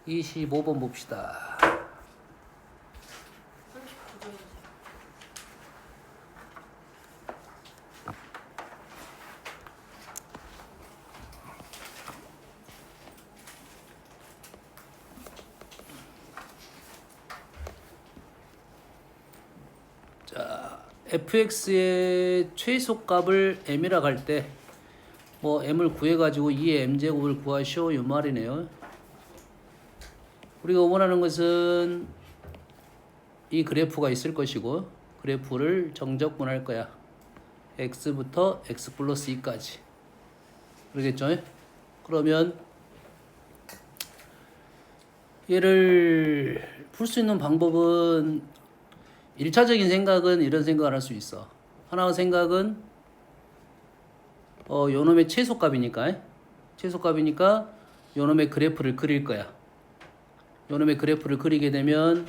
25번 봅시다. 자, fx의 최소값을 m이라 할 때 뭐 m을 구해가지고 2의 m제곱을 구하시오 이 말이네요. 우리가 원하는 것은 이 그래프가 있을 것이고 그래프를 정적분할 거야. x부터 x 플러스 2까지. 그러겠죠? 그러면 얘를 풀 수 있는 방법은 1차적인 생각은 이런 생각을 할 수 있어. 하나의 생각은 요놈의 최소값이니까 요놈의 그래프를 그릴 거야. 요놈의 그래프를 그리게 되면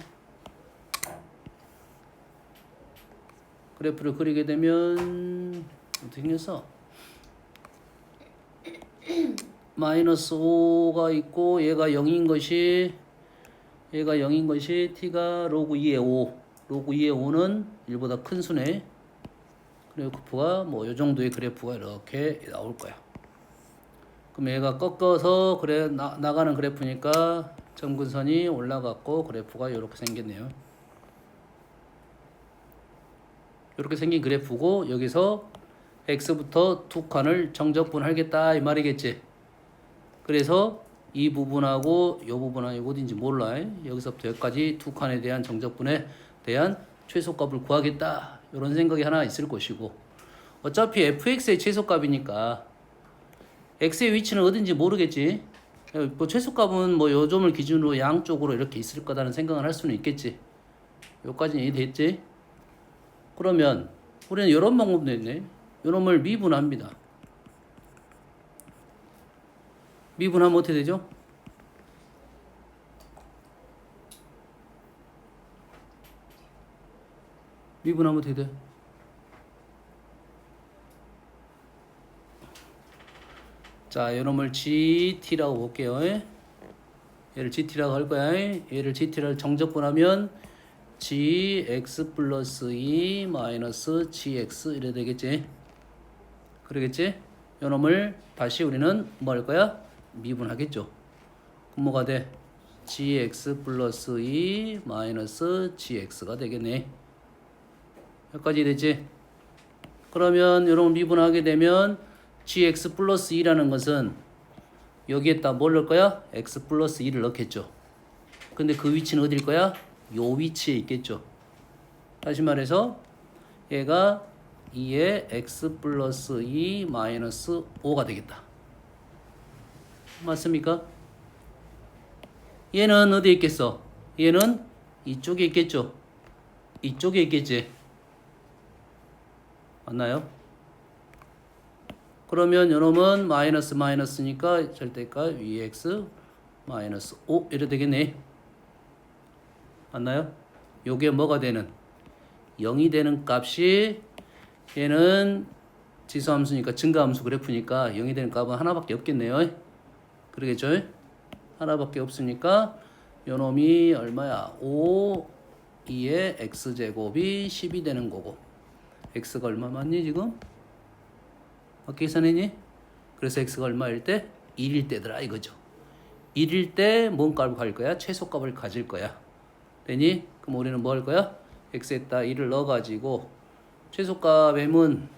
어떻게 생겼어? 마이너스 5가 있고 얘가 0인 것이 t가 로그 2의 5 로그 2의 5는 1보다 큰 수네. 그래프가 뭐 요 정도의 그래프가 이렇게 나올 거야. 그럼 얘가 꺾어서 나가는 그래프니까 점근선이 올라갔고 그래프가 이렇게 생겼네요. 이렇게 생긴 그래프고 여기서 x부터 두 칸을 정적분하겠다 이 말이겠지. 그래서 이 부분하고 이 부분하고 어딘지 몰라. 여기서부터 여기까지 두 칸에 대한 정적분에 대한 최소값을 구하겠다 이런 생각이 하나 있을 것이고 어차피 fx의 최소값이니까 x의 위치는 어딘지 모르겠지. 뭐 최소값은 뭐 요 점을 기준으로 양쪽으로 이렇게 있을 거다는 생각을 할 수는 있겠지. 여기까지는 이해됐지? 그러면 우리는 이런 방법도 있네. 요놈을 미분합니다. 미분하면 어떻게 되죠? 미분하면 어떻게 돼? 자, 요놈을 GT라고 볼게요. 얘를 GT라고 할 거야. 얘를 GT를 정적분하면 GX 플러스 2 마이너스 GX 이래 되겠지. 그러겠지? 요놈을 다시 우리는 뭐 할 거야? 미분하겠죠. 그럼 뭐가 돼? GX 플러스 2 마이너스 GX가 되겠네. 여기까지 되지? 그러면 요놈을 미분하게 되면 gx 플러스 2라는 것은 여기에다 뭘 넣을 거야? x 플러스 2를 넣겠죠. 근데 그 위치는 어딜 거야? 요 위치에 있겠죠. 다시 말해서 얘가 2의 x 플러스 2 마이너스 5가 되겠다. 맞습니까? 얘는 어디에 있겠어? 얘는 이쪽에 있겠죠. 이쪽에 있겠지. 맞나요? 그러면 요놈은 마이너스니까 절대값 vx 마이너스 5 이래 되겠네. 맞나요? 요게 뭐가 되는? 0이 되는 값이 얘는 지수함수니까 증가함수 그래프니까 0이 되는 값은 하나밖에 없겠네요. 그러겠죠? 하나밖에 없으니까 요놈이 얼마야? 5 2의 x제곱이 10이 되는 거고 x가 얼마 맞니 지금? 어떻게 계산했니? 그래서 x가 얼마일 때? 1일 때더라 이거죠. 1일 때 뭔 값을 가질 거야? 최소값을 가질 거야. 되니? 그럼 우리는 뭐 할 거야? x에다 1을 넣어가지고 최소값 m은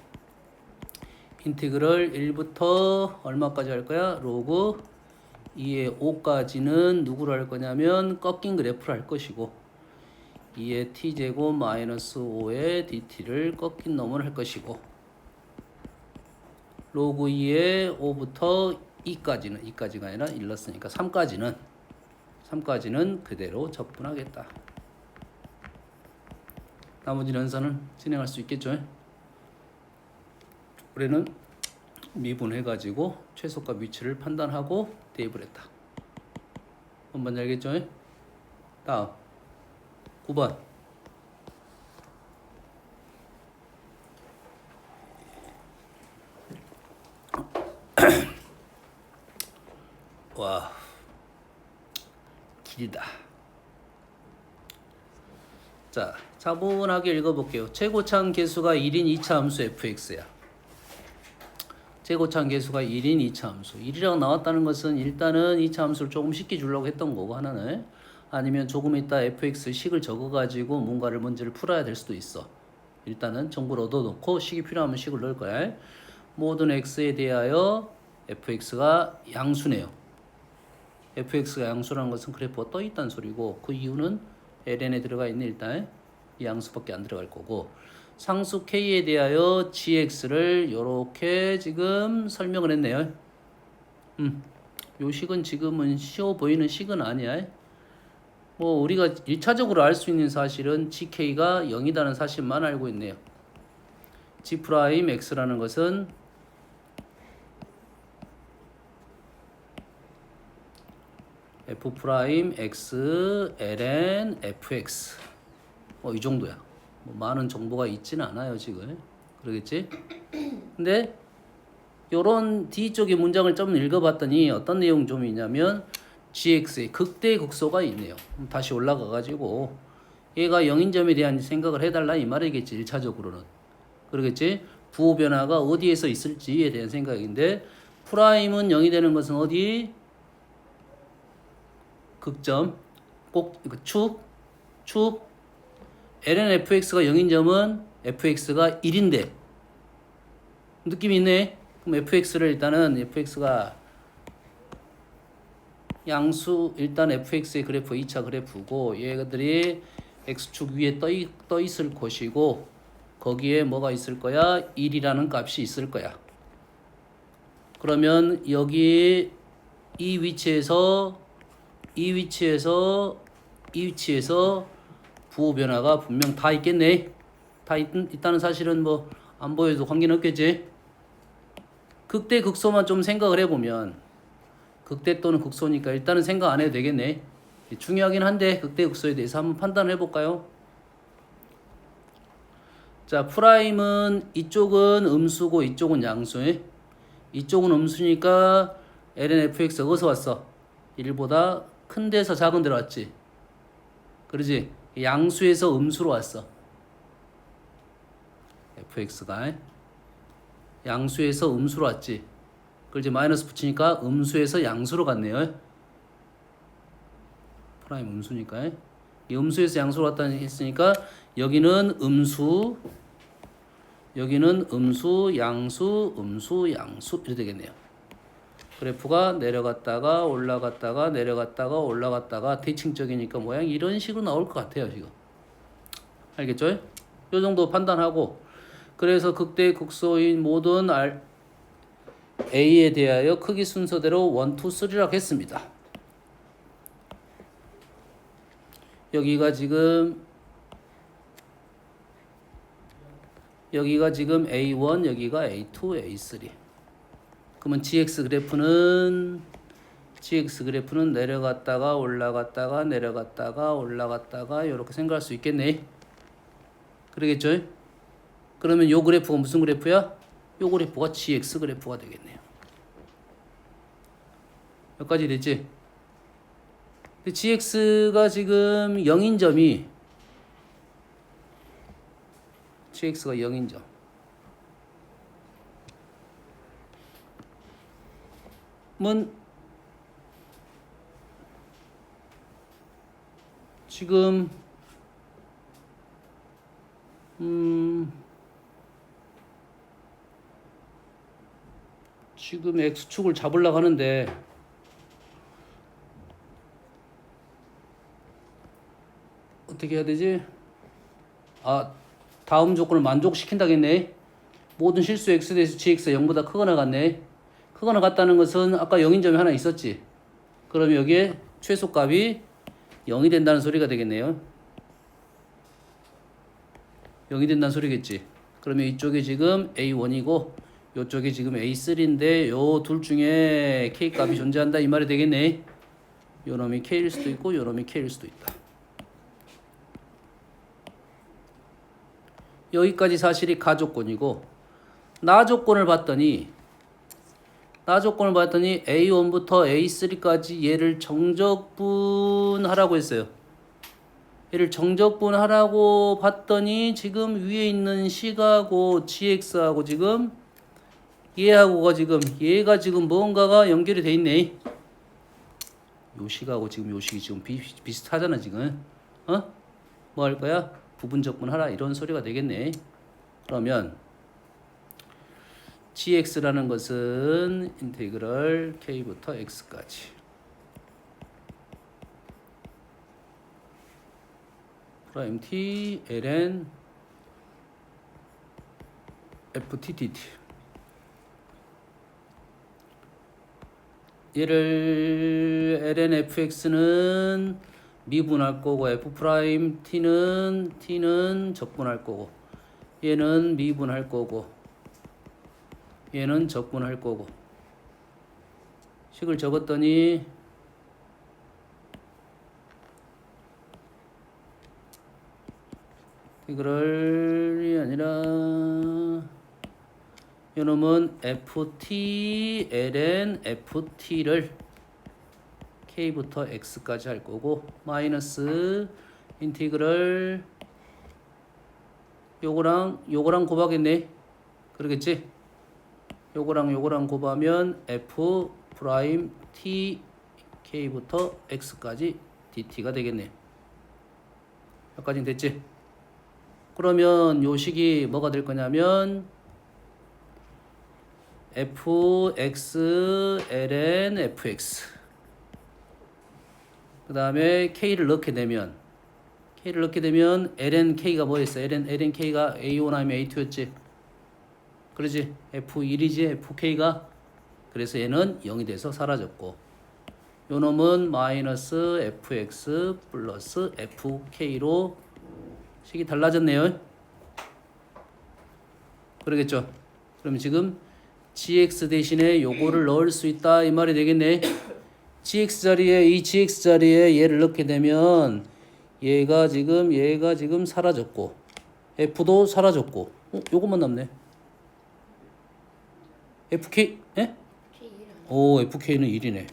인티그럴 1부터 얼마까지 할 거야? 로그 2의 5까지는 누구를 할 거냐면 꺾인 그래프를 할 것이고 2의 t제곱 마이너스 5의 dt를 꺾인 놈을 할 것이고 로그 2의 5부터 2까지가 아니라 1 넣었으니까 3까지는 그대로 적분하겠다. 나머지 연산은 진행할 수 있겠죠. 우리는 미분해가지고 최소값 위치를 판단하고 대입을 했다. 한번 알겠죠? 다음 9번 와 길이다. 자, 차분하게 읽어볼게요. 최고차항 계수가 1인 2차 함수 fx야. 최고차항 계수가 1인 2차 함수. 1이라고 나왔다는 것은 일단은 2차 함수를 조금 쉽게 주려고 했던 거고 하나는, 아니면 조금 이따 fx 식을 적어가지고 뭔가를 문제를 풀어야 될 수도 있어. 일단은 정보를 얻어놓고 식이 필요하면 식을 넣을 거야. 모든 x에 대하여 fx가 양수네요. fx가 양수라는 것은 그래프가 떠 있다는 소리고, 그 이유는 ln에 들어가 있는 일단 이 양수밖에 안 들어갈 거고, 상수 k에 대하여 gx를 이렇게 지금 설명을 했네요. 요 식은 지금은 쉬워 보이는 식은 아니야. 뭐 우리가 1차적으로 알 수 있는 사실은 gk가 0이라는 사실만 알고 있네요. g'x라는 것은 f'x ln fx 이 정도야. 뭐 많은 정보가 있지는 않아요 지금. 그러겠지? 근데 요런 뒤쪽의 문장을 좀 읽어봤더니 어떤 내용 좀 있냐면 gx의 극대극소가 있네요. 다시 올라가 가지고 얘가 0인 점에 대한 생각을 해달라 이 말이겠지. 1차적으로는 그러겠지. 부호 변화가 어디에서 있을지에 대한 생각인데, 프라임은 0이 되는 것은 어디? 극점 꼭 축 ln fx가 0인 점은 fx가 1인데 느낌이 있네. 그럼 fx를 일단은 fx가 양수, 일단 fx의 그래프 2차 그래프고, 얘들이 x축 위에 떠 있을 것이고, 거기에 뭐가 있을 거야? 1이라는 값이 있을 거야. 그러면 여기 이 위치에서 부호 변화가 분명 다 있겠네. 다 있다는 사실은 뭐 안 보여도 관계는 없겠지. 극대 극소만 좀 생각을 해보면, 극대 또는 극소니까 일단은 생각 안 해도 되겠네. 중요하긴 한데 극대 극소에 대해서 한번 판단을 해볼까요? 자, 프라임은 이쪽은 음수고 이쪽은 양수. 이쪽은 음수니까 ln fx가 어디서 왔어? 1보다 큰 데서 작은 데로 왔지. 그러지? 양수에서 음수로 왔어. fx가 양수에서 음수로 왔지. 그걸 이제 마이너스 붙이니까 음수에서 양수로 갔네요. 프라임 음수니까. 이 음수에서 양수로 왔다 했으니까 여기는 음수, 여기는 음수, 양수, 음수, 양수 이렇게 되겠네요. 그래프가 내려갔다가 올라갔다가 내려갔다가 올라갔다가 대칭적이니까 모양이 이런 식으로 나올 것 같아요 지금. 알겠죠? 요 정도 판단하고, 그래서 극대 극소인 모든 A에 대하여 크기 순서대로 1, 2, 3라고 했습니다. 여기가 지금 A1, 여기가 A2, A3. 그러면 GX 그래프는 내려갔다가 올라갔다가 내려갔다가 올라갔다가 이렇게 생각할 수 있겠네. 그러겠죠? 그러면 요 그래프가 무슨 그래프야? 요 그래프가 GX 그래프가 되겠네요. 여기까지 됐지? 근데 GX가 지금 0인 점이, GX가 0인 점. 은 지금 지금 X축을 잡으려고 하는데 어떻게 해야 되지? 다음 조건을 만족시킨다겠네. 모든 실수 X에 대해서 GX가 0보다 크거나 같네. 크거나 같다는 것은 아까 0인 점이 하나 있었지. 그러면 여기에 최소값이 0이 된다는 소리가 되겠네요. 0이 된다는 소리겠지. 그러면 이쪽이 지금 A1이고 이쪽이 지금 A3인데 요 둘 중에 K값이 존재한다 이 말이 되겠네. 요 놈이 K일 수도 있고 요 놈이 K일 수도 있다. 여기까지 사실이 가조건이고, 나조건을 봤더니 나 조건을 봤더니 A1부터 A3까지 얘를 정적분하라고 했어요. 얘를 정적분하라고 봤더니 지금 위에 있는 C하고 GX하고 지금 얘가 지금 뭔가가 연결이 돼 있네. 요 식하고 지금 요 식이 지금 비슷하잖아 지금. 뭐 할 거야? 부분적분하라 이런 소리가 되겠네. 그러면 gx라는 것은 인테그럴 k부터 x까지 프라임 t ln ft dt 얘를 ln fx는 미분할 거고 f 프라임 t는 적분할 거고 얘는 미분할 거고 얘는 적분할 거고 식을 적었더니 이거를 아니라 요놈은 ft ln ft를 k부터 x까지 할 거고 마이너스 인티그럴 요거랑 곱하겠네. 그러겠지? 요거랑 곱하면 f 프라임 t k부터 x까지 dt가 되겠네. 여기까지는 됐지? 그러면 요 식이 뭐가 될 거냐면 fx ln fx 그 다음에 k를 넣게 되면 ln k가 뭐였어? ln k가 a1 아니면 a2였지? 그러지? f1이지 fk가. 그래서 얘는 0이 돼서 사라졌고 요 놈은 마이너스 fx 플러스 fk로 식이 달라졌네요. 그러겠죠? 그럼 지금 gx 대신에 요거를 넣을 수 있다 이 말이 되겠네. gx 자리에 얘를 넣게 되면 얘가 지금 사라졌고 f도 사라졌고 요것만 남네. fk 예? 오 fk는 1이네.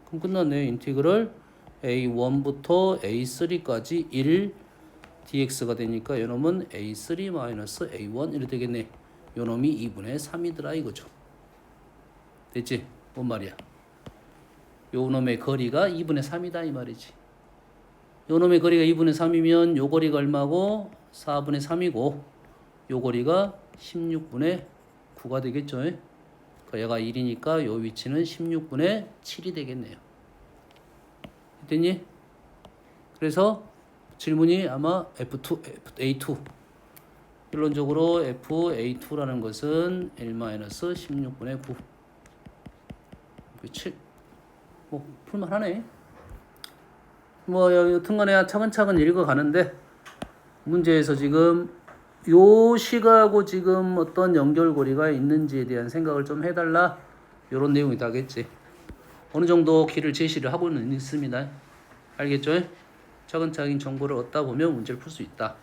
그럼 끝났네. 인티그럴 a1부터 a3까지 1 dx가 되니까 요놈은 a3 마이너스 a1 이렇게 되겠네. 요놈이 2분의 3이더라 이거죠. 됐지? 뭔 말이야? 요놈의 거리가 2분의 3이다 이 말이지. 요놈의 거리가 2분의 3이면 요 거리가 얼마고? 4분의 3이고 요 거리가 16분의 9가 되겠죠. 그러니까 얘가 1이니까 요 위치는 16분의 7이 되겠네요. 됐니? 그래서 질문이 아마 A2 결론적으로 FA2라는 것은 1-16분의 9 7 뭐 풀만하네. 뭐 여튼간에 차근차근 읽어가는데 문제에서 지금 요 식하고 지금 어떤 연결고리가 있는지에 대한 생각을 좀 해달라 요런 내용이 다겠지. 어느 정도 길을 제시를 하고는 있습니다. 알겠죠? 차근차근 정보를 얻다 보면 문제를 풀 수 있다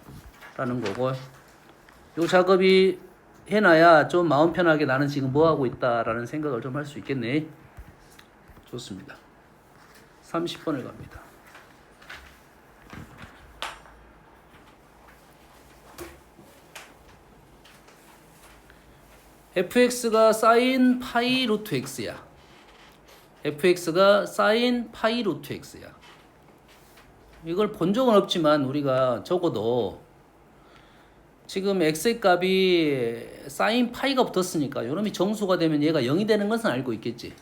라는 거고 요 작업이 해놔야 좀 마음 편하게 나는 지금 뭐 하고 있다 라는 생각을 좀 할 수 있겠네. 좋습니다. 30번을 갑니다. fx가 sin 파이 루트 x야. fx가 sin 파이 루트 x야. 이걸 본 적은 없지만 우리가 적어도 지금 x의 값이 sin 파이가 붙었으니까 요놈이 정수가 되면 얘가 0이 되는 것은 알고 있겠지.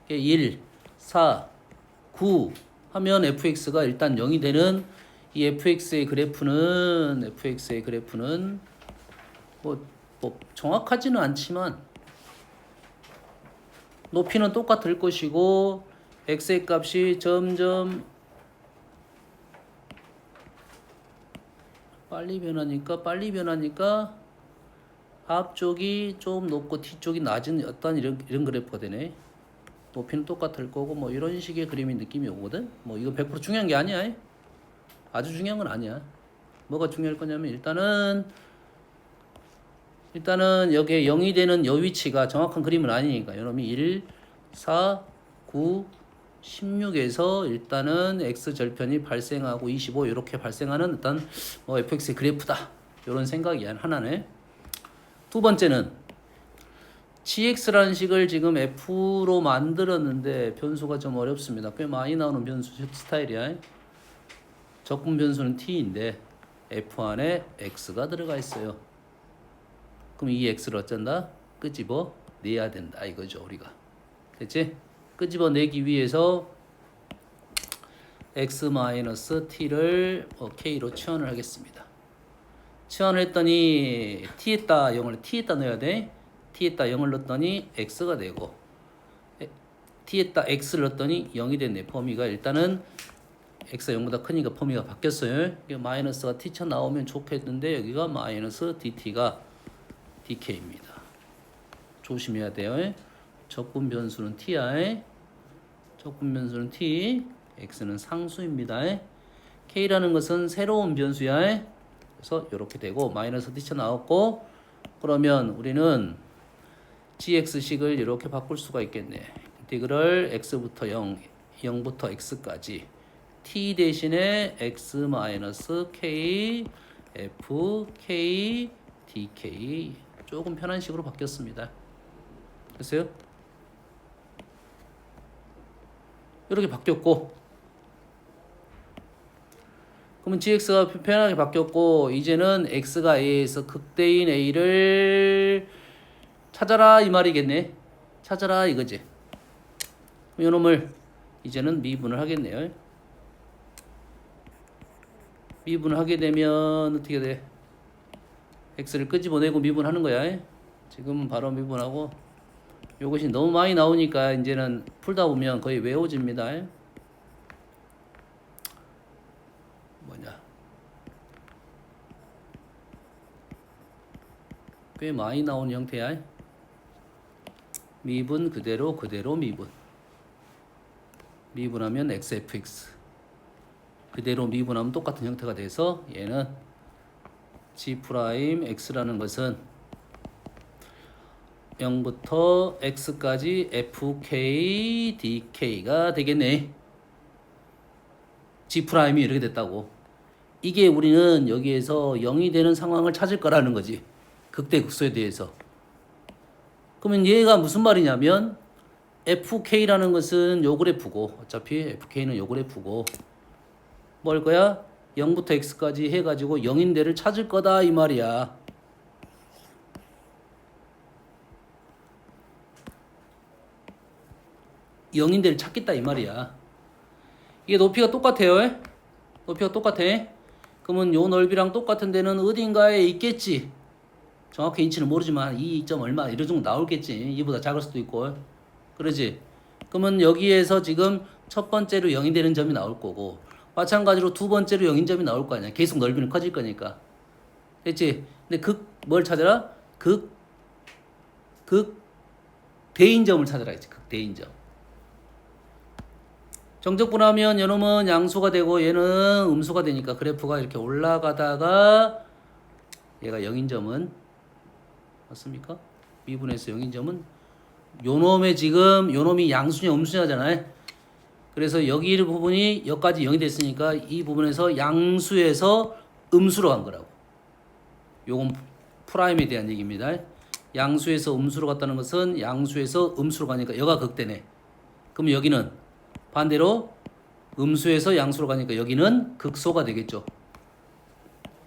1, 4, 9 하면 fx가 일단 0이 되는 이 fx의 그래프는 뭐 정확하지는 않지만 높이는 똑같을 것이고 x의 값이 점점 빨리 변하니까 앞쪽이 좀 높고 뒤쪽이 낮은 어떤 이런 그래프가 되네. 높이는 똑같을 거고 뭐 이런 식의 그림의 느낌이 오거든. 뭐 이거 100% 중요한 게 아니야. 아주 중요한 건 아니야. 뭐가 중요할 거냐면 일단은 일단은 여기에 0이 되는 요 위치가 정확한 그림은 아니니까 요놈이 1, 4, 9, 16에서 일단은 x절편이 발생하고 25 이렇게 발생하는 일단 뭐 fx의 그래프다 이런 생각이 하나네. 두 번째는 gx라는 식을 지금 f로 만들었는데 변수가 좀 어렵습니다. 꽤 많이 나오는 변수 스타일이야. 적분 변수는 t인데 f 안에 x가 들어가 있어요. 그럼 이 x를 어쩐다? 끄집어 내야 된다 이거죠 우리가. 됐지? 끄집어 내기 위해서 x-t를 k로 치환을 하겠습니다. 치환을 했더니 t에다 0을 t에다 넣어야 돼. t에다 0을 넣었더니 x가 되고 t에다 x를 넣었더니 0이 됐네. 범위가 일단은 x가 0보다 크니까 범위가 바뀌었어요. 마이너스가 t쳐 나오면 좋겠는데 여기가 마이너스 dt가 dk입니다. 조심해야 돼요. 적분 변수는 t야. 적분 변수는 t, x는 상수입니다. k라는 것은 새로운 변수야. 그래서 이렇게 되고 마이너스 t쳐 나왔고 그러면 우리는 gx식을 이렇게 바꿀 수가 있겠네. 인티그럴 x부터 0, 0부터 x까지 t 대신에 x-k f k dk 조금 편한 식으로 바뀌었습니다. 됐어요? 이렇게 바뀌었고 그러면 gx가 편하게 바뀌었고 이제는 x가 a에서 극대인 a를 찾아라 이 말이겠네. 찾아라 이거지. 이놈을 이제는 미분을 하겠네요. 미분을 하게 되면 어떻게 돼? x를 끄집어내고 미분하는 거야. 지금 바로 미분하고 이것이 너무 많이 나오니까 이제는 풀다 보면 거의 외워집니다. 뭐냐? 꽤 많이 나오는 형태야. 미분 그대로 미분. 미분하면 xfx. 그대로 미분하면 똑같은 형태가 돼서 얘는 g'x라는 것은 0부터 x까지 fk dk가 되겠네. g'이 이렇게 됐다고. 이게 우리는 여기에서 0이 되는 상황을 찾을 거라는 거지. 극대 극소에 대해서. 그러면 얘가 무슨 말이냐면 fk라는 것은 요 그래프고 어차피 fk는 요 그래프고 뭘 거야? 0부터 x까지 해가지고 0인 데를 찾을 거다 이 말이야. 영인데를 찾겠다 이 말이야. 이게 높이가 똑같아요. 높이가 똑같아. 그러면 요 넓이랑 똑같은 데는 어딘가에 있겠지. 정확히 인치는 모르지만 2점 얼마 이런 정도 나올겠지. 이보다 작을 수도 있고. 그러지. 그러면 여기에서 지금 첫 번째로 0이 되는 점이 나올 거고 마찬가지로 두 번째로 0인 점이 나올 거 아니야. 계속 넓이는 커질 거니까. 됐지? 근데 뭘 찾아라? 대인점을 찾아라 했지. 대인점. 정적분하면 요놈은 양수가 되고 얘는 음수가 되니까 그래프가 이렇게 올라가다가 얘가 0인점은 맞습니까? 미분에서 0인점은 요놈의 지금 요놈이 양수냐 음수냐잖아요. 그래서 여기 부분이 여기까지 0이 됐으니까 이 부분에서 양수에서 음수로 간 거라고. 요건 프라임에 대한 얘기입니다. 양수에서 음수로 갔다는 것은 양수에서 음수로 가니까 여가 극대네. 그럼 여기는 반대로 음수에서 양수로 가니까 여기는 극소가 되겠죠.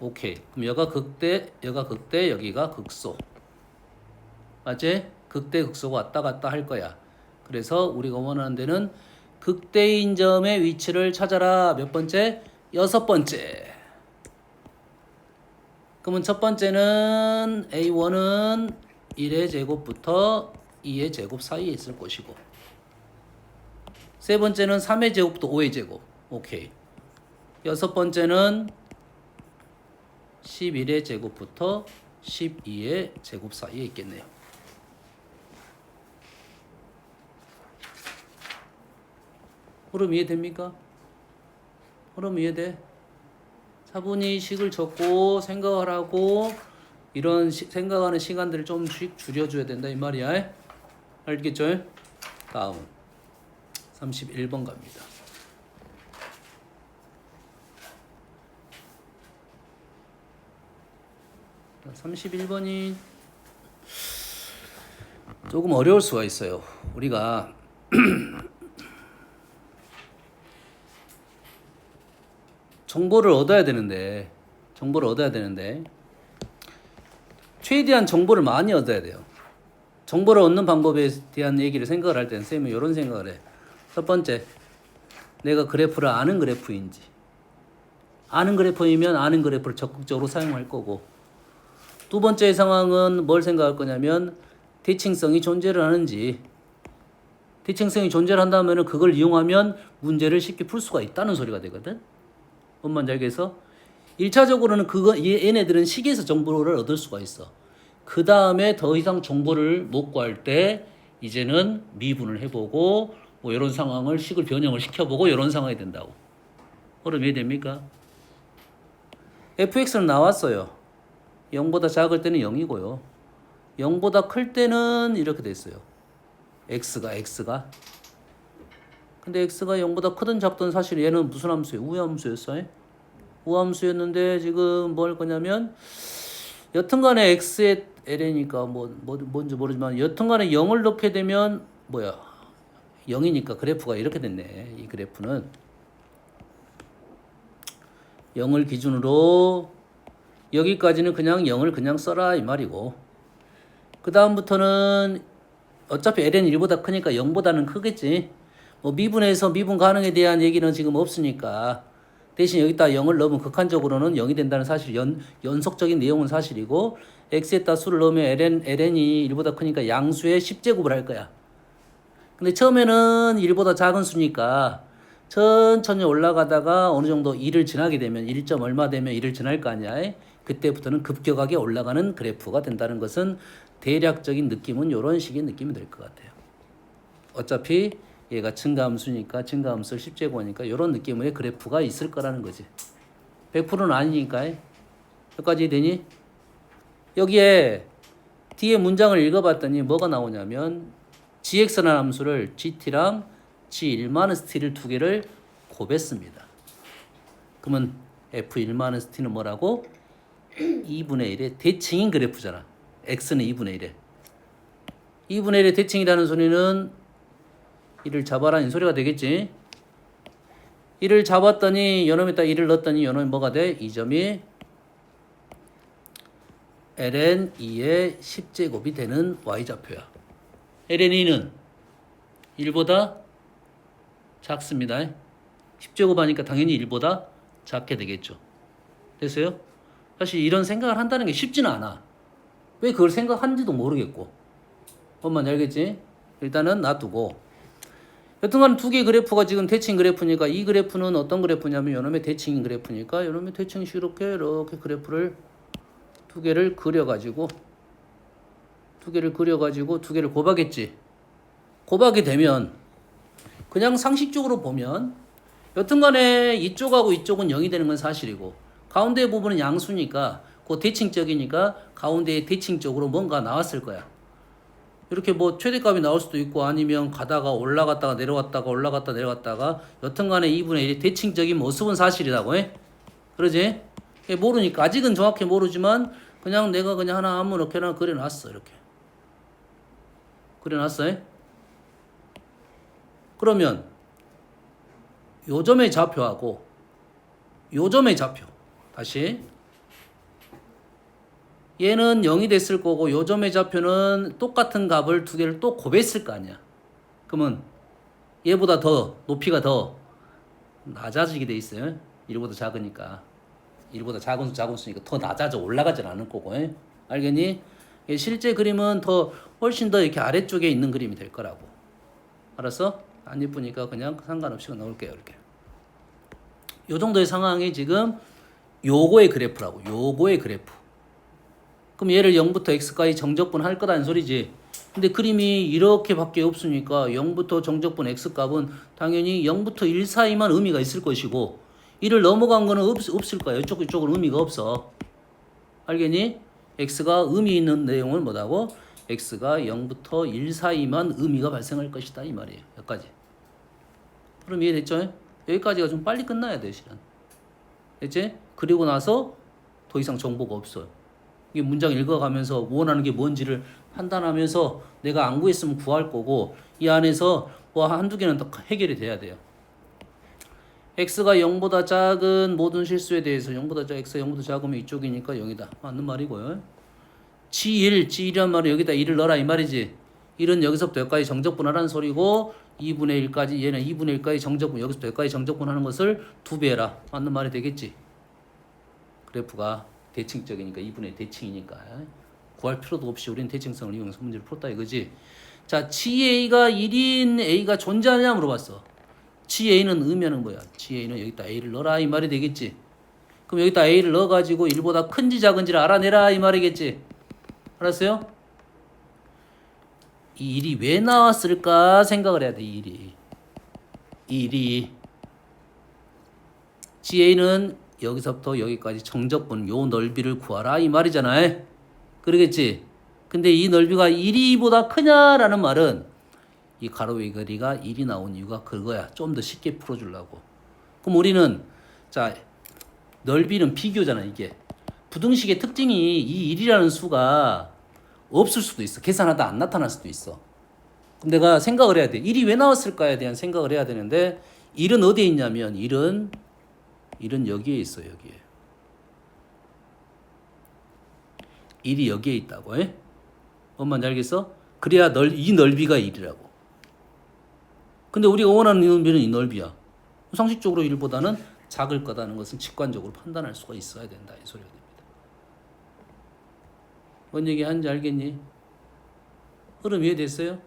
오케이. 그럼 여가 극대, 여기가 극소. 맞지? 극대, 극소가 왔다 갔다 할 거야. 그래서 우리가 원하는 데는 극대인 점의 위치를 찾아라. 몇 번째? 6번째. 그러면 첫 번째는 A1은 1의 제곱부터 2의 제곱 사이에 있을 것이고 세 번째는 3의 제곱부터 5의 제곱. 오케이. 여섯 번째는 11의 제곱부터 12의 제곱 사이에 있겠네요. 흐름 이해됩니까? 흐름 이해돼? 차분히 식을 적고 생각을 하고 이런 생각하는 시간들을 좀씩 줄여줘야 된다 이 말이야. 알겠죠? 다음 31번 갑니다. 31번이 조금 어려울 수가 있어요. 우리가 정보를 얻어야 되는데 최대한 정보를 많이 얻어야 돼요. 정보를 얻는 방법에 대한 얘기를 생각을 할 때는 쌤은 이런 생각을 해. 첫 번째, 내가 그래프를 아는 그래프인지, 아는 그래프이면 아는 그래프를 적극적으로 사용할 거고, 두 번째 상황은 뭘 생각할 거냐면 대칭성이 존재를 하는지, 대칭성이 존재를 한다면 그걸 이용하면 문제를 쉽게 풀 수가 있다는 소리가 되거든. 뭔 말인지 알겠어? 1차적으로는 얘네들은 식에서 정보를 얻을 수가 있어. 그 다음에 더 이상 정보를 못 구할 때 이제는 미분을 해보고 뭐 이런 상황을 식을 변형을 시켜보고 이런 상황이 된다고. 그럼 이해됩니까? fx는 나왔어요. 0보다 작을 때는 0이고요. 0보다 클 때는 이렇게 됐어요. x가. 근데 x가 0보다 크든 작든 사실 얘는 무슨 함수예요? 우함수였어요. 우함수였는데 지금 뭘 거냐면 여튼간에 x의 l이니까 뭔지 모르지만 여튼간에 0을 넣게 되면 0이니까 그래프가 이렇게 됐네. 이 그래프는 0을 기준으로 여기까지는 그냥 0을 그냥 써라 이 말이고, 그 다음부터는 어차피 ln 1보다 크니까 0보다는 크겠지. 미분해서 미분 가능에 대한 얘기는 지금 없으니까 대신 여기다 0을 넣으면 극한적으로는 0이 된다는 사실, 연속적인 내용은 사실이고, x에다 수를 넣으면 ln이 1보다 크니까 양수의 10제곱을 할 거야. 근데 처음에는 1보다 작은 수니까 천천히 올라가다가 어느 정도 1을 지나게 되면 1점 얼마 되면 1을 지날 거 아니야. 그때부터는 급격하게 올라가는 그래프가 된다는 것은 대략적인 느낌은 이런 식의 느낌이 될 것 같아요. 어차피 얘가 증가함수니까 증가함수 10제곱이니까 이런 느낌의 그래프가 있을 거라는 거지. 100%는 아니니까. 여기까지 되니? 여기에 뒤에 문장을 읽어봤더니 뭐가 나오냐면 gx라는 함수를 gt랑 g1-t를 두 개를 곱했습니다. 그러면 f1-t는 뭐라고? 2분의 1의 대칭인 그래프잖아. x는 2분의 1에. 2분의 1의 대칭이라는 소리는 1을 잡아라 이 소리가 되겠지. 1을 잡았더니 요놈에다 1을 넣었더니 요놈이 뭐가 돼? 이 점이 ln 2의 10제곱이 되는 y좌표야. ln 2는 1보다 작습니다. 10제곱 하니까 당연히 1보다 작게 되겠죠. 됐어요? 사실 이런 생각을 한다는 게 쉽지는 않아. 왜 그걸 생각하는지도 모르겠고. 뭔 알겠지? 일단은 놔두고. 여튼간 두 개의 그래프가 지금 대칭 그래프니까 이 그래프는 어떤 그래프냐면 요놈의 대칭인 그래프니까 요놈의 대칭식 이렇게 그래프를 두 개를 그려가지고 두 개를 곱하겠지. 곱하게 되면 그냥 상식적으로 보면 여튼간에 이쪽하고 이쪽은 0이 되는 건 사실이고 가운데 부분은 양수니까 그 대칭적이니까 가운데의 대칭적으로 뭔가 나왔을 거야. 이렇게 최대값이 나올 수도 있고 아니면 가다가 올라갔다가 내려갔다가 올라갔다 내려갔다가 여튼간에 2분의 1이 대칭적인 모습은 사실이라고 해. 그러지? 모르니까 아직은 정확히 모르지만 그냥 내가 그냥 하나 아무렇게나 그려놨어. 이렇게 그려놨어. 그러면 요점의 좌표하고 요점의 좌표 다시 얘는 0이 됐을 거고 요점의 좌표는 똑같은 값을 두 개를 또 곱했을 거 아니야. 그러면 얘보다 더 높이가 더 낮아지게 돼 있어요. 1보다 작으니까 1보다 작은 수니까 더 낮아져 올라가진 않을 거고. 알겠니? 실제 그림은 훨씬 더 이렇게 아래쪽에 있는 그림이 될 거라고. 알았어? 안 예쁘니까 그냥 상관없이 넣을게요. 이렇게. 요 정도의 상황이 지금 요거의 그래프라고. 요거의 그래프. 그럼 얘를 0부터 x까지 정적분 할 거다는 소리지. 근데 그림이 이렇게밖에 없으니까 0부터 정적분 x값은 당연히 0부터 1 사이만 의미가 있을 것이고 1을 넘어간 거는 없을 거야. 이쪽은 의미가 없어. 알겠니? x가 의미 있는 내용은 뭐다고? x가 0부터 1 사이만 의미가 발생할 것이다 이 말이에요. 여기까지. 그럼 이해됐죠? 여기까지가 좀 빨리 끝나야 돼 실은. 됐지? 그리고 나서 더 이상 정보가 없어요. 이게 문장 읽어가면서 원하는 게 뭔지를 판단하면서 내가 안 구했으면 구할 거고 이 안에서 뭐 한두 개는 더 해결이 돼야 돼요. x가 0보다 작은 모든 실수에 대해서 0보다 x가 0보다 작으면 이쪽이니까 0이다. 맞는 말이고요. G1이란 말은 여기다 1을 넣어라 이 말이지. 1은 여기서부터 여기까지 정적분하라는 소리고 2분의 1까지 얘는 2분의 1까지 정적분 여기서부터 여기까지 정적분하는 것을 2배 해라. 맞는 말이 되겠지. 그래프가 대칭적이니까 2분의 대칭이니까 구할 필요도 없이 우리는 대칭성을 이용해서 문제를 풀었다 이거지. 자, GA가 1인 A가 존재하냐 물어봤어. GA는 의미하는 뭐야? GA는 여기다 A를 넣어라 이 말이 되겠지. 그럼 여기다 A를 넣어가지고 1보다 큰지 작은지를 알아내라 이 말이겠지. 알았어요? 이 일이 왜 나왔을까 생각을 해야 돼. 이 일이 GA는 여기서부터 여기까지 정적분 요 넓이를 구하라 이 말이잖아. 그러겠지. 근데 이 넓이가 1이보다 크냐라는 말은 이 가로의 거리가 1이 나온 이유가 그거야. 좀 더 쉽게 풀어주려고. 그럼 우리는 자 넓이는 비교잖아 이게. 부등식의 특징이 이 1이라는 수가 없을 수도 있어. 계산하다 안 나타날 수도 있어. 그럼 내가 생각을 해야 돼. 1이 왜 나왔을까에 대한 생각을 해야 되는데 1은 어디에 있냐면 1은 여기에 있어. 여기에. 1이 여기에 있다고. 엄마는 알겠어? 그래야 이 넓이가 1이라고. 근데 우리가 원하는 이 넓이는 이 넓이야. 상식적으로 1보다는 작을 거다는 것은 직관적으로 판단할 수가 있어야 된다. 이 소리가 됩니다. 뭔 얘기 하는지 알겠니? 흐름 이해됐어요?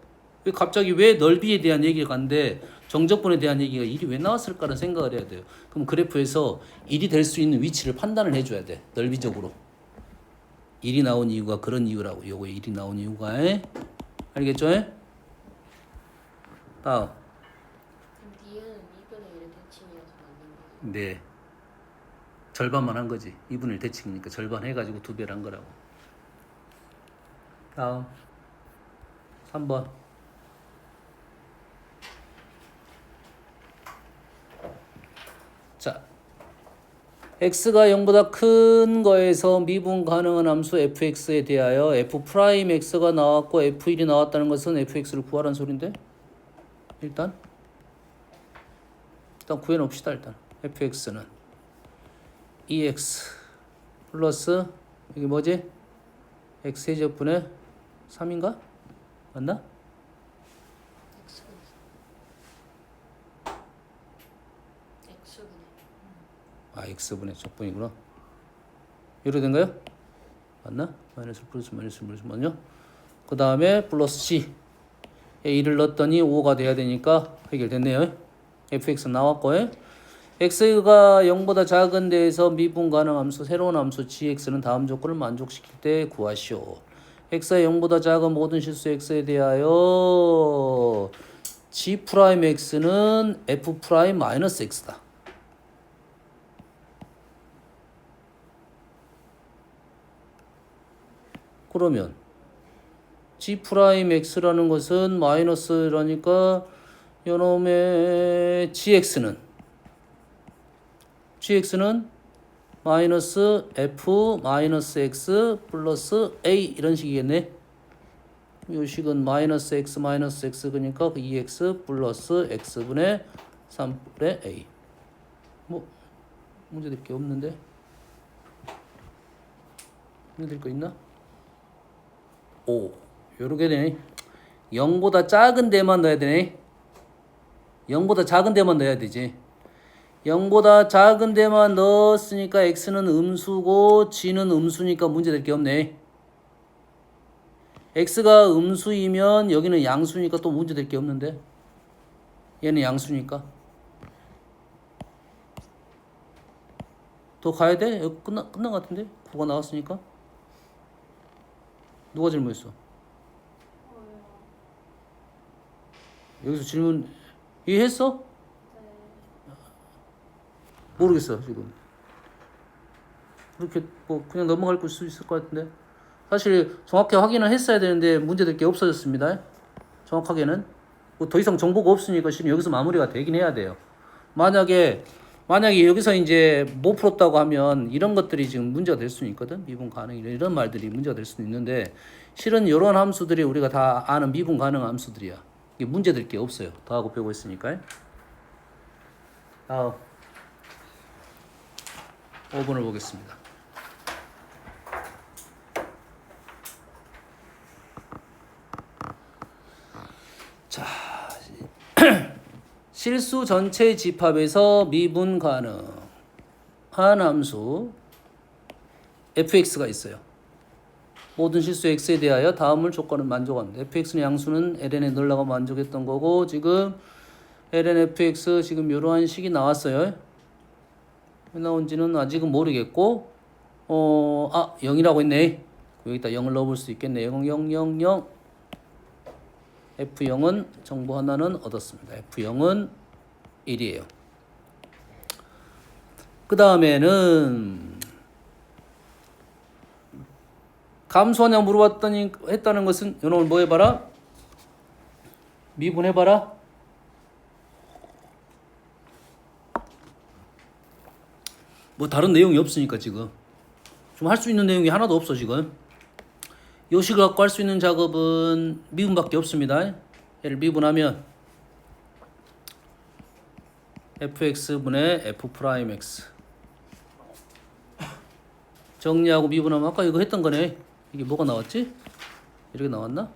갑자기 왜 넓이에 대한 얘기가 간데 정적분에 대한 얘기가 1이 왜 나왔을까라는 생각을 해야 돼요. 그럼 그래프에서 1이 될 수 있는 위치를 판단을 해줘야 돼. 넓이적으로. 1이 나온 이유가 그런 이유라고. 요거 1이 나온 이유가. 알겠죠? 다음. D는 2분의 1의 대칭이어서 맞는 거예요? 네. 절반만 한 거지. 2분의 1 대칭이니까 절반 해가지고 2배를 한 거라고. 다음. 3번. 자, x가 0보다 큰 거에서 미분 가능한 함수 fx에 대하여 f'x가 나왔고 f1이 나왔다는 것은 fx를 구하라는 소린데 일단 구해놓읍시다. 일단 fx는 2x 플러스 이게 뭐지? x제곱분의 3인가? 맞나? x분의 적분이구나. 이렇게 된 거요? 맞나? 마이너스 플러스 마이너스 플러스 맞냐? 그 다음에 플러스 c a를 넣었더니 5가 돼야 되니까 해결됐네요. fx 나왔고 x가 0보다 작은 데에서 미분 가능 함수 새로운 함수 gx는 다음 조건을 만족시킬 때 구하시오. x가 0보다 작은 모든 실수 x에 대하여 g'x는 f'-x다. 그러면 g'x라는 것은 마이너스라니까 요놈의 gx는 마이너스 f 마이너스 x 플러스 a 이런 식이겠네. 요 식은 마이너스 x 그러니까 그 2x 플러스 x분의 3분의 a. 뭐 문제될 게 없는데? 문제될 거 있나? 오, 요렇게 되네. 0보다 작은 데만 넣어야 되네. 0보다 작은 데만 넣어야 되지. 0보다 작은 데만 넣었으니까 x는 음수고 g는 음수니까 문제될 게 없네. x가 음수이면 여기는 양수니까 또 문제될 게 없는데. 얘는 양수니까. 더 가야 돼? 여기 끝난 것 같은데? 9가 나왔으니까. 누가 질문했어? 여기서 질문 이해했어? 모르겠어 지금. 그렇게 뭐 그냥 넘어갈 수 있을 것 같은데. 사실 정확히 확인을 했어야 되는데 문제될 게 없어졌습니다. 정확하게는 뭐더 이상 정보가 없으니까 실은 여기서 마무리가 되긴 해야 돼요. 만약에 여기서 이제 못 풀었다고 하면 이런 것들이 지금 문제가 될 수는 있거든. 미분 가능 이런 말들이 문제가 될 수는 있는데 실은 이런 함수들이 우리가 다 아는 미분 가능 함수들이야. 이게 문제될 게 없어요. 더하고 빼고 있으니까. 다음 5번을 보겠습니다. 자, 실수 전체 집합에서 미분 가능한 함수 fx가 있어요. 모든 실수 x에 대하여 다음을 조건은 만족합니다. fx는 양수는 ln에 넣으려고 만족했던 거고 지금 ln fx 지금 이러한 식이 나왔어요. 왜 나온지는 아직은 모르겠고 0이라고 했네. 여기다 0을 넣어볼 수 있겠네. 0, 0, 0, 0. F0은 정보 하나는 얻었습니다. F0은 1이에요. 그 다음에는 감소하냐고 물어봤더니 했다는 것은 여러분 뭐 해봐라? 미분해봐라. 뭐 다른 내용이 없으니까 지금 좀 할 수 있는 내용이 하나도 없어 지금. 요 식을 갖고 할 수 있는 작업은 미분밖에 없습니다. 얘를 미분하면 fx분의 f'x 정리하고 미분하면 아까 이거 했던 거네. 이게 뭐가 나왔지? 이렇게 나왔나?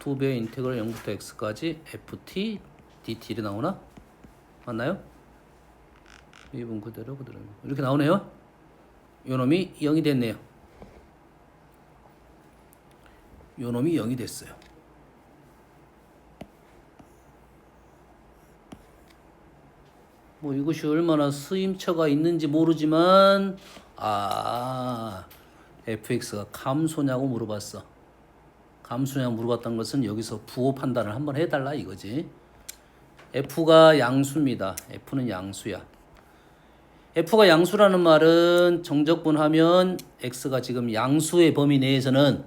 2배의 인테그럴 0부터 x까지 ft dt 이렇게 나오나? 맞나요? 미분 그대로 이렇게 나오네요. 요 놈이 0이 됐네요. 요 놈이 0이 됐어요. 뭐 이것이 얼마나 쓰임처가 있는지 모르지만 fx가 감소냐고 물어봤어. 감소냐고 물어봤다는 것은 여기서 부호 판단을 한번 해달라 이거지. f가 양수입니다. f는 양수야. f가 양수라는 말은 정적분하면 x가 지금 양수의 범위 내에서는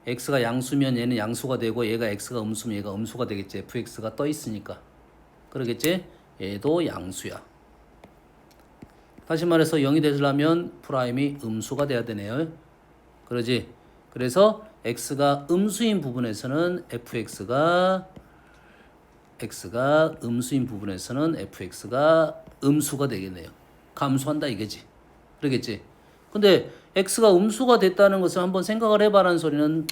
x가 양수면 얘는 양수가 되고 얘가 x가 음수면 얘가 음수가 되겠지. fx가 떠 있으니까. 그러겠지? 얘도 양수야. 다시 말해서 0이 되려면 프라임이 음수가 돼야 되네요. 그러지? 그래서 x가 음수인 부분에서는 fx가 음수인 부분에서는 fx가 음수가 되겠네요. 감소한다 이거지. 그러겠지? 근데 x가 음수가 됐다는 것을 한번 생각을 해봐라는 소리는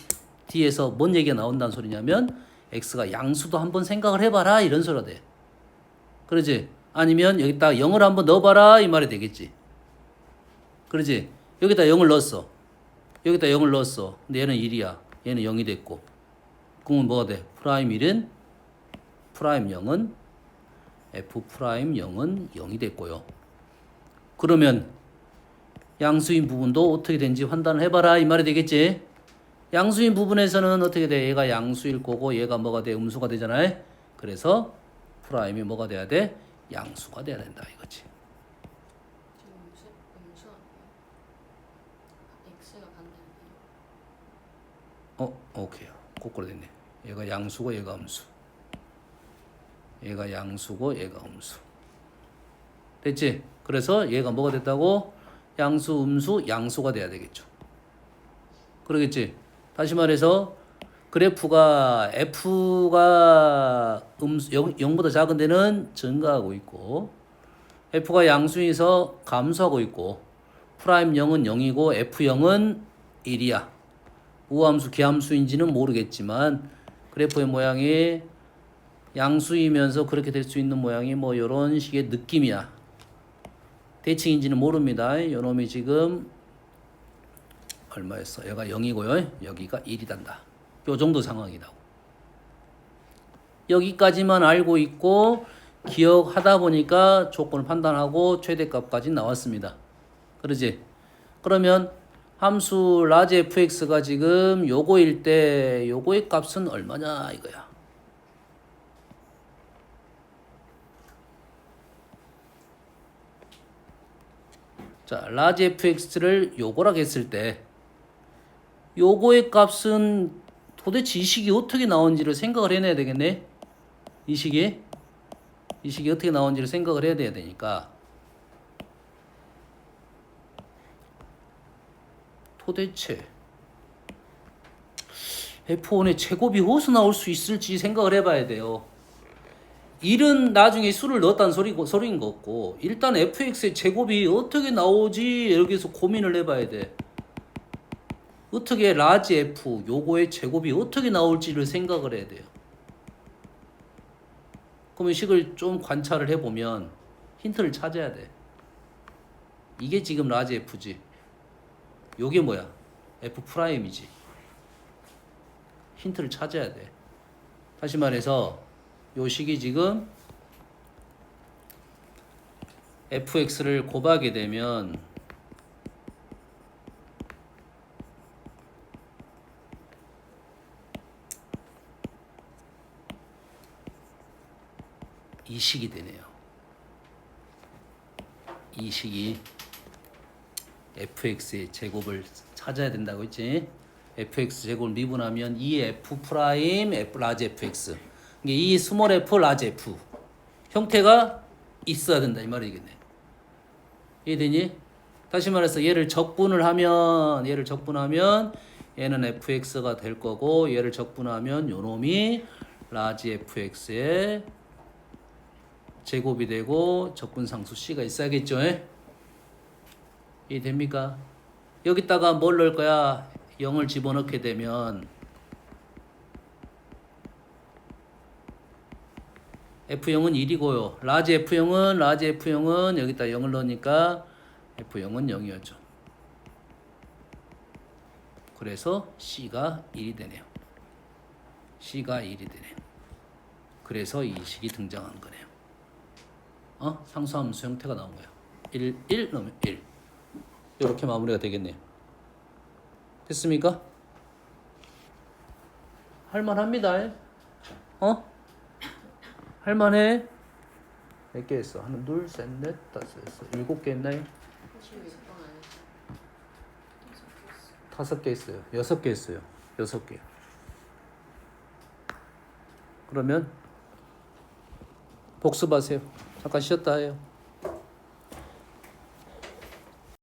뒤에서 뭔 얘기가 나온다는 소리냐면 x가 양수도 한번 생각을 해봐라 이런 소리가 돼. 그러지? 아니면 여기다 0을 한번 넣어봐라 이 말이 되겠지. 그러지? 여기다 0을 넣었어. 여기다 0을 넣었어. 근데 얘는 1이야. 얘는 0이 됐고. 그러면 뭐가 돼? 프라임 1은 프라임 0은 f 프라임 0은 0이 됐고요. 그러면 양수인 부분도 어떻게 되는지 판단을 해봐라 이 말이 되겠지. 양수인 부분에서는 어떻게 돼? 얘가 양수일 거고 얘가 뭐가 돼? 음수가 되잖아요. 그래서 프라임이 뭐가 돼야 돼? 양수가 돼야 된다 이거지. 지금 음수 아니에요? x가 반대아니에요? 오케이. 거꾸로 됐네. 얘가 양수고 얘가 음수. 얘가 양수고 얘가 음수. 됐지? 그래서 얘가 뭐가 됐다고? 양수, 음수, 양수가 돼야 되겠죠. 그러겠지? 다시 말해서 그래프가 f가 0보다 작은 데는 증가하고 있고 f가 양수에서 감소하고 있고 프라임 0은 0이고 f0은 1이야. 우함수, 기함수인지는 모르겠지만 그래프의 모양이 양수이면서 그렇게 될 수 있는 모양이 뭐 이런 식의 느낌이야. 대칭인지는 모릅니다. 요놈이 지금 얼마였어? 얘가 0이고요. 여기가 1이단다. 요 정도 상황이다. 여기까지만 알고 있고 기억하다 보니까 조건을 판단하고 최대값까지 나왔습니다. 그러지? 그러면 함수 라지 fx가 지금 요거일 때 요거의 값은 얼마냐 이거야. 자, 라지 fx를 요거라 했을 때 요거의 값은 도대체 이 식이 어떻게 나온지를 생각을 해내야 되겠네. 이 식이 어떻게 나온지를 생각을 해야 돼야 되니까 도대체 F1의 제곱이 어디서 나올 수 있을지 생각을 해봐야 돼요. 1은 나중에 수를 넣었다는 소리인 것 같고 일단 fx의 제곱이 어떻게 나오지 여기서 고민을 해봐야 돼. 어떻게 라지 f 요거의 제곱이 어떻게 나올지를 생각을 해야 돼요. 그럼 이 식을 좀 관찰을 해보면 힌트를 찾아야 돼. 이게 지금 라지 f지. 요게 뭐야? f 프라임이지. 힌트를 찾아야 돼. 다시 말해서 요 식이 지금 fx를 곱하게 되면 이 식이 되네요. 이 식이 fx의 제곱을 찾아야 된다고 했지. fx 제곱을 미분하면 2f 프라임 f 라지 fx. 이 스몰 f 라지 f 형태가 있어야 된다 이 말이겠네. 이해되니? 다시 말해서 얘를 적분을 하면 얘는 fx가 될 거고 얘를 적분하면 요놈이 라지 fx의 제곱이 되고 적분상수 c가 있어야겠죠. 이해됩니까? 여기다가 뭘 넣을 거야? 0을 집어넣게 되면 F0은 1이고요. 라지 F0은 여기다 0을 넣으니까 F0은 0이었죠. 그래서 C가 1이 되네요. C가 1이 되네요. 그래서 이 식이 등장한 거네요. 상수함수 형태가 나온 거예요. 1 넣으면 1. 이렇게 마무리가 되겠네요. 됐습니까? 할만합니다. 할만해. 몇 개 했어? 하나, 둘, 셋, 넷, 다섯, 여섯, 7개 했나요? 사실 몇번 안 했어. 5개 했어요. 6개 했어요. 6개. 그러면 복습하세요. 잠깐 쉬었다 해요.